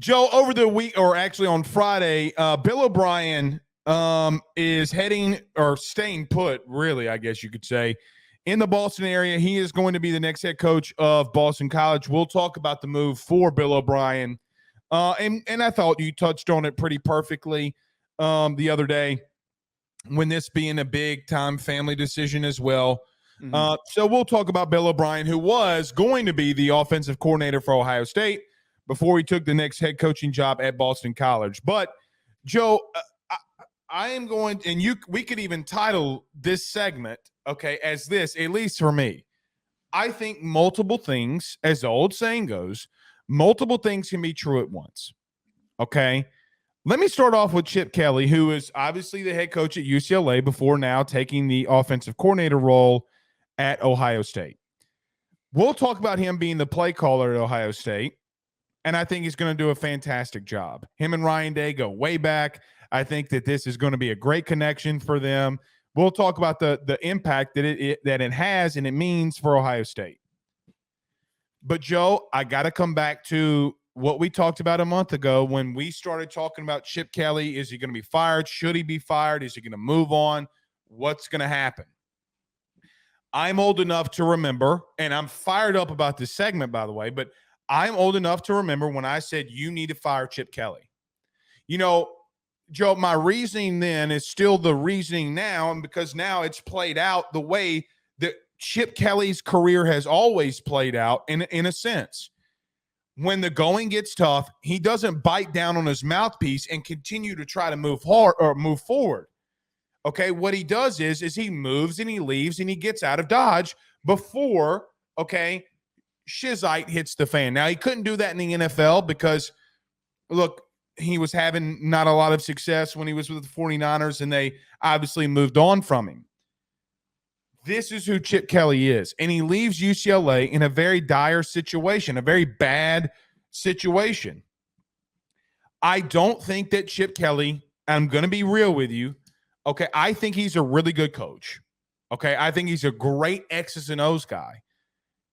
Joe, over the week, or actually on Friday, Bill O'Brien is heading or staying put, really, I guess you could say, in the Boston area. He is going to be the next head coach of Boston College. We'll talk about the move for Bill O'Brien. And I thought you touched on it pretty perfectly the other day, when this being a big-time family decision as well. So we'll talk about Bill O'Brien, who was going to be the offensive coordinator for Ohio State before he took the next head coaching job at Boston College. But, Joe, I am going – and we could even title this segment, okay, as this, at least for me. I think multiple things, as the old saying goes, multiple things can be true at once, okay? Let me start off with Chip Kelly, who is obviously the head coach at UCLA before now taking the offensive coordinator role at Ohio State. We'll talk about him being the play caller at Ohio State, and I think he's going to do a fantastic job. Him and Ryan Day go way back. I think that this is going to be a great connection for them. We'll talk about the impact that it has and it means for Ohio State. But, Joe, I got to come back to what we talked about a month ago when we started talking about Chip Kelly. Is he going to be fired? Should he be fired? Is he going to move on? What's going to happen? I'm old enough to remember, and I'm fired up about this segment, by the way, but I'm old enough to remember when I said you need to fire Chip Kelly. You know, Joe, my reasoning then is still the reasoning now, and because now it's played out the way that Chip Kelly's career has always played out in a sense. When the going gets tough, he doesn't bite down on his mouthpiece and continue to try to move hard or move forward. Okay, what he does is he moves and he leaves and he gets out of Dodge before, okay, shizite hits the fan. Now, he couldn't do that in the NFL because, look, he was having not a lot of success when he was with the 49ers, and they obviously moved on from him. This is who Chip Kelly is, and he leaves UCLA in a very dire situation, a very bad situation. I don't think that Chip Kelly, I'm going to be real with you, okay, I think he's a really good coach. Okay, I think he's a great X's and O's guy.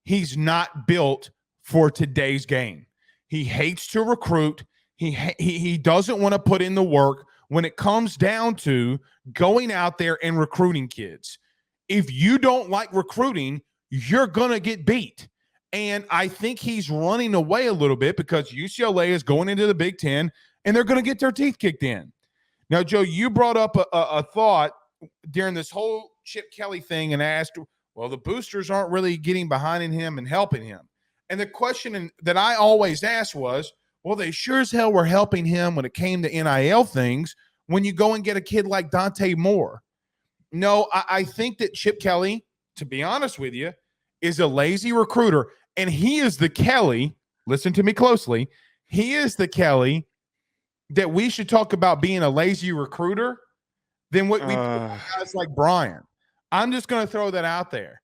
He's not built for today's game. He hates to recruit. He doesn't want to put in the work when it comes down to going out there and recruiting kids. If you don't like recruiting, you're going to get beat. And I think he's running away a little bit because UCLA is going into the Big Ten, and they're going to get their teeth kicked in. Now, Joe, you brought up a thought during this whole Chip Kelly thing and asked, well, the boosters aren't really getting behind him and helping him. And the question that I always asked was, well, they sure as hell were helping him when it came to NIL things when you go and get a kid like Dante Moore. No, I think that Chip Kelly, to be honest with you, is a lazy recruiter. And he is the Kelly, listen to me closely, he is the Kelly that we should talk about being a lazy recruiter than what we do with guys like Brian. I'm just going to throw that out there.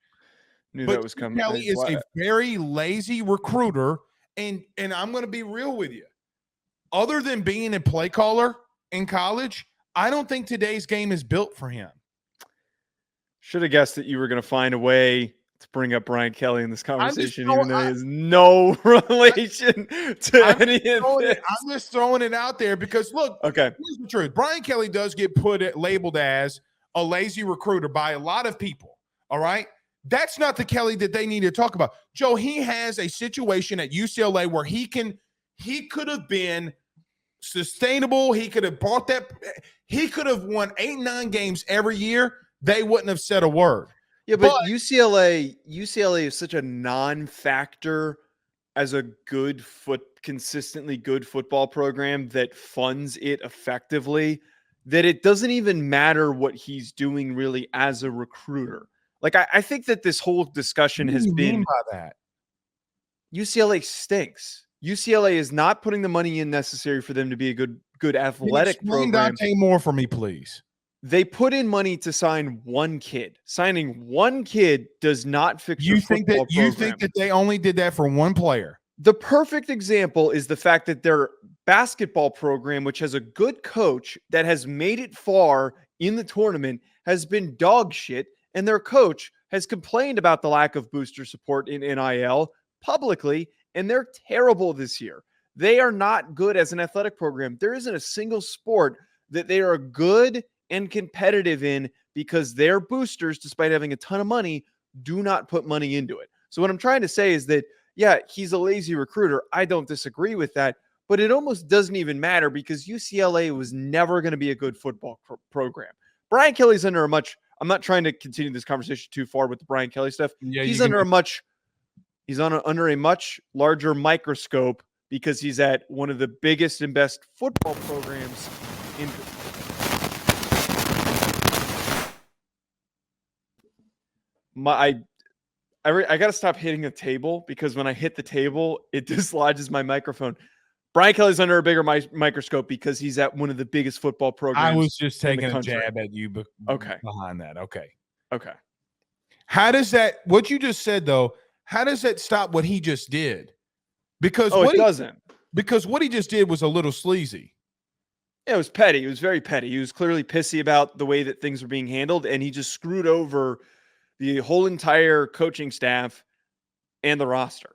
Knew but that was coming. Kelly is a very lazy recruiter, and I'm going to be real with you. Other than being a play caller in college, I don't think today's game is built for him. Should have guessed that you were going to find a way to bring up Brian Kelly in this conversation, even though he has no relation to any of this. I'm just throwing it out there because, look, okay, here's the truth. Brian Kelly does get labeled as a lazy recruiter by a lot of people, all right? That's not the Kelly that they need to talk about. Joe, he has a situation at UCLA where he could have been sustainable. He could have bought that. He could have won 8-9 games every year. They wouldn't have said a word. Yeah, but UCLA is such a non-factor as a consistently good football program that funds it effectively, that it doesn't even matter what he's doing really as a recruiter. Like, I think that this whole discussion has been by that. UCLA stinks. UCLA is not putting the money in necessary for them to be a good athletic program. Dante Moore for me, please. They put in money to sign one kid. Signing one kid does not fix your football program. You think that they only did that for one player? The perfect example is the fact that their basketball program, which has a good coach that has made it far in the tournament, has been dog shit, and their coach has complained about the lack of booster support in NIL publicly, and they're terrible this year. They are not good as an athletic program. There isn't a single sport that they are good and competitive in because their boosters, despite having a ton of money, do not put money into it. So what I'm trying to say is that, yeah, he's a lazy recruiter. I don't disagree with that, but it almost doesn't even matter because UCLA was never going to be a good football program. Brian Kelly's under a much, I'm not trying to continue this conversation too far with the Brian Kelly stuff. Yeah, He's under a much larger microscope because he's at one of the biggest and best football programs in. I got to stop hitting the table because when I hit the table, it dislodges my microphone. Brian Kelly's under a bigger microscope because he's at one of the biggest football programs. I was just taking a country. jab at you Okay. behind that. Okay. How does that, what you just said though, how does that stop what he just did? Because it doesn't. Because what he just did was a little sleazy. Yeah, it was petty. It was very petty. He was clearly pissy about the way that things were being handled, and he just screwed over the whole entire coaching staff and the roster.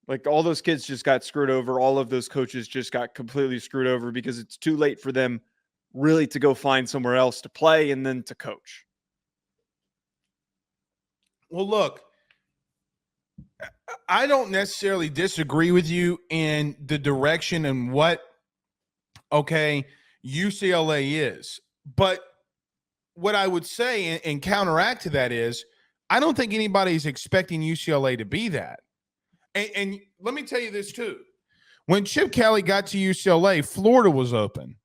Like, all those kids just got screwed over. All of those coaches just got completely screwed over because it's too late for them really to go find somewhere else to play and then to coach. Well, look, I don't necessarily disagree with you in the direction and what, UCLA is. But what I would say and counteract to that is I don't think anybody's expecting UCLA to be that. And let me tell you this too. When Chip Kelly got to UCLA, Florida was open.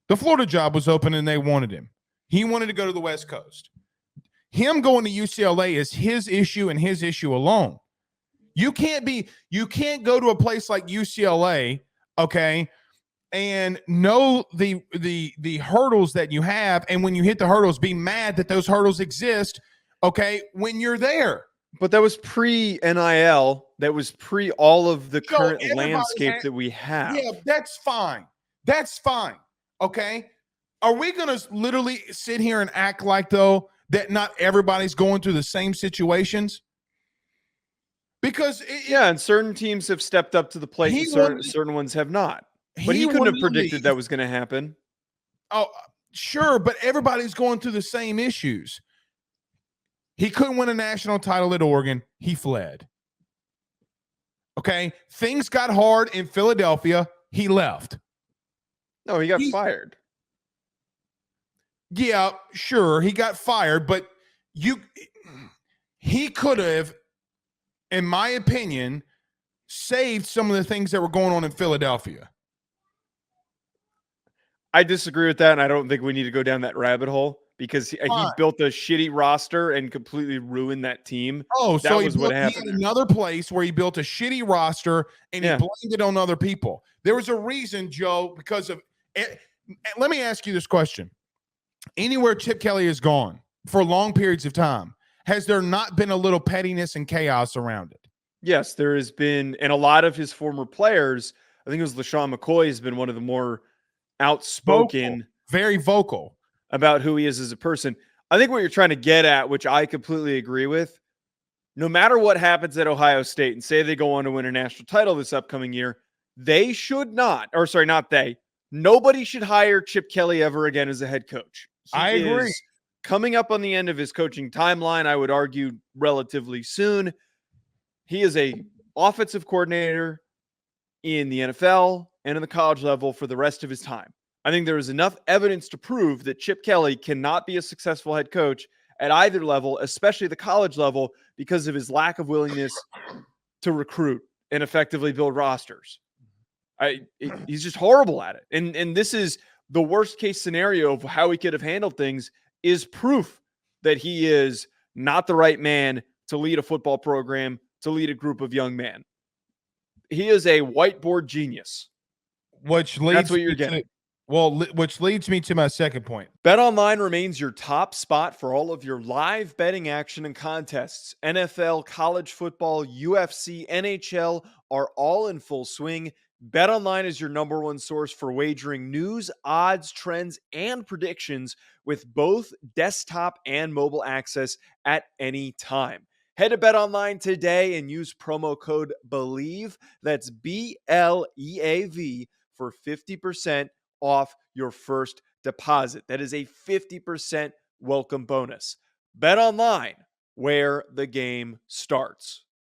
The Florida job was open and they wanted him. He wanted to go to the West Coast. Him going to UCLA is his issue and his issue alone. You can't go to a place like UCLA, and know the hurdles that you have, and when you hit the hurdles, be mad that those hurdles exist, when you're there. But that was pre-NIL. That was pre all of the current landscape that we have. Yeah, that's fine. That's fine. Okay. Are we going to literally sit here and act like, though, that not everybody's going through the same situations? Because and certain teams have stepped up to the plate and certain ones have not. But he couldn't have predicted that was going to happen. Oh, sure, but everybody's going through the same issues. He couldn't win a national title at Oregon. He fled. Okay? Things got hard in Philadelphia. He left. No, he got fired. Yeah, sure, he got fired, but he could have, in my opinion, saved some of the things that were going on in Philadelphia. I disagree with that, and I don't think we need to go down that rabbit hole because he built a shitty roster and completely ruined that team. Oh, that was what happened. He had another place where he built a shitty roster and he blamed it on other people. There was a reason, Joe, because of it. Let me ask you this question. Anywhere Chip Kelly has gone for long periods of time, has there not been a little pettiness and chaos around it? Yes, there has been, and a lot of his former players, I think it was LaShawn McCoy, has been one of the more outspoken, very vocal about who he is as a person. I think what you're trying to get at, which I completely agree with, no matter what happens at Ohio State, and say they go on to win a national title this upcoming year, they should not, or sorry, not they, nobody should hire Chip Kelly ever again as a head coach. I agree. Coming up on the end of his coaching timeline, I would argue relatively soon. He is a offensive coordinator in the NFL and in the college level for the rest of his time. I think there is enough evidence to prove that Chip Kelly cannot be a successful head coach at either level, especially the college level, because of his lack of willingness to recruit and effectively build rosters. He's just horrible at it. And this is the worst case scenario of how he could have handled things, is proof that he is not the right man to lead a football program, to lead a group of young men. He is a whiteboard genius. That's what you're getting. Which leads me to my second point. BetOnline remains your top spot for all of your live betting action and contests. NFL, college football, UFC, NHL are all in full swing. BetOnline is your number one source for wagering news, odds, trends, and predictions with both desktop and mobile access at any time. Head to BetOnline today and use promo code BELIEVE. That's BLEAV for 50% off your first deposit. That is a 50% welcome bonus. BetOnline, where the game starts.